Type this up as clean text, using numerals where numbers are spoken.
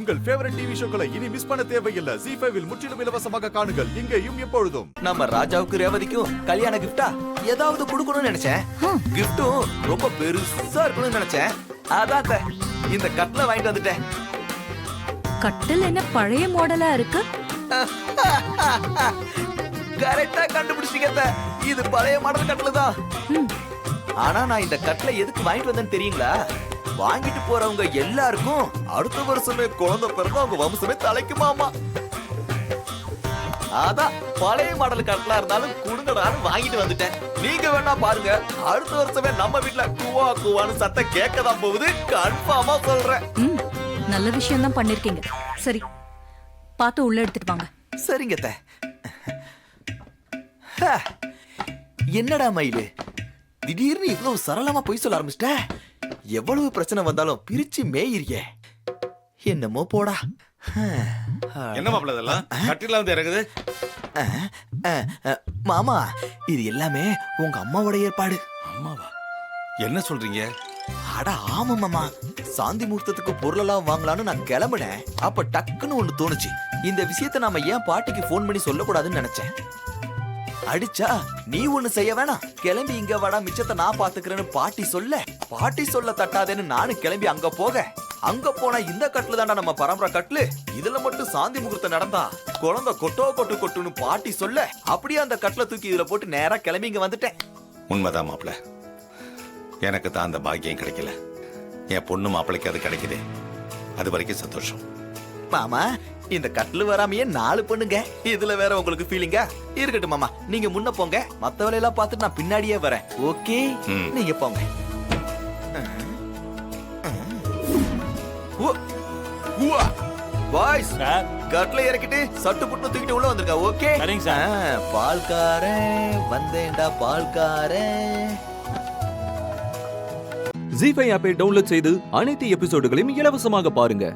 உங்கள் favourite TV ஷோக்களை இனி miss பண்ண தேவையில்லை. ZEE5 இல் முற்றிலும் இலவசமாக காணுங்கள். இங்கேயும் எப்பொழுதும். நம்ம ராஜாவுக்கு ரேவதிக்கும் கல்யாண கிஃப்டா ஏதாவது கொடுக்கணும்னு நினைச்சேன். கிஃப்டும் ரொம்ப பெருசா இருக்கணும்னு நினைச்சேன். அதான் இந்த கட்டில வாங்கிட்டு வந்துட்டேன். கட்டில் என்ன பழைய மாடலா இருக்கு? கரெக்டா கண்டுபிடிச்சிட்டீங்க. இது பழைய மாடல் கட்டில் தான். ஆனா நான் இந்த கட்டில எதுக்கு வாங்கிட்டு வந்தேன்னு தெரியுங்களா? வாங்கிட்டு போறவங்க எல்லாருக்கும் அடுத்த வருஷமே குழந்தை பிறகு அவங்க வம்சமே தலைக்குமாமா. அதான் பழைய மாடல் கட்டலா இருந்தாலும் குடுங்கடான்னு வாங்கிட்டு வந்துட்டேன். நீங்க வேணா பாருங்க, அடுத்த வருஷமே நம்ம வீட்டுல குவா குவான்னு சத்தம் கேட்கதான் போகுது. கன்ஃபார்மா சொல்றேன். நல்ல விஷயம் தான் பண்ணிருக்கீங்க. சரி, பார்த்து உள்ள எடுத்துட்டு வாங்க. சரிங்க. என்னடா மயிலு, திடீர்னு இவ்வளவு சரளமா போய் சொல்ல ஆரம்பிச்சிட்ட? எவ்வளவு பிரச்சனை வந்தாலும் பிரிச்சு மேயிறிய. என்னமோ போடா. என்ன மாப்பிள்ள இதெல்லாம் கட்டில வந்து இறங்குது? மாமா, இது எல்லாமே உங்க அம்மாவோட ஏற்பாடு. அம்மாவா? என்ன சொல்றீங்க? அட ஆமா மாமா, சாந்தி முகூர்த்தத்துக்கு பொருளெல்லாம் வாங்கலான்னு நான் கிளம்பினேன். அப்ப டக்குன்னு ஒண்ணு தோணுச்சு. இந்த விஷயத்த நாம ஏன் பாட்டிக்கு போன் பண்ணி சொல்லக்கூடாதுன்னு நினைச்சேன். அடிச்சா நீ ஒண்ணு செய்ய வேணாம், கிளம்பி இங்க வாடா, மிச்சத்தை நான் பாத்துக்கிறேன்னு பாட்டி சொல்ல தட்டாதேன்னு நானும் கிளம்பி அங்க போக, அங்க போனா இந்த கட்டுல தாண்டா நம்ம பரம்பரை கட்டுல. இதுல மட்டும் சாந்தி முகூர்த்தம் நடந்தா குழந்தை கொட்டுன்னு பாட்டி சொல்ல, அப்படியே அந்த கட்டுல தூக்கி இதுல போட்டு நேரா கிளம்பி இங்க வந்துட்டேன். உண்மைதான் மாப்பிள்ள, எனக்கு தான் அந்த பாக்கியம் கிடைக்கல. என் பொண்ணு மாப்பிள்ளைக்கு அது கிடைக்குது. அது வரைக்கும் சந்தோஷம். மாமா, இந்த கட்டில் வராமையே 4 பொண்ணுங்க. இதுல வேற உங்களுக்கு ஃபீலிங்கா? இருக்கட்டும் மாமா, நீங்க முன்ன போங்க. மத்த வேலையெல்லாம் பார்த்துட்டு நான் பின்னாடியே வரேன். ஓகே, நீங்க போங்க. பாய்ஸ், கட்டில இறக்கிட்டு சட்டு புட்டு தூக்கிட்டு உள்ள வந்திருக்கா. ஓகே, பால்காரன் வந்தேன்டா பால்காரன். ZEE5 ஆப்பை டவுன்லோட் செய்து அனைத்து எபிசோடுகளையும் இலவசமாக பாருங்க.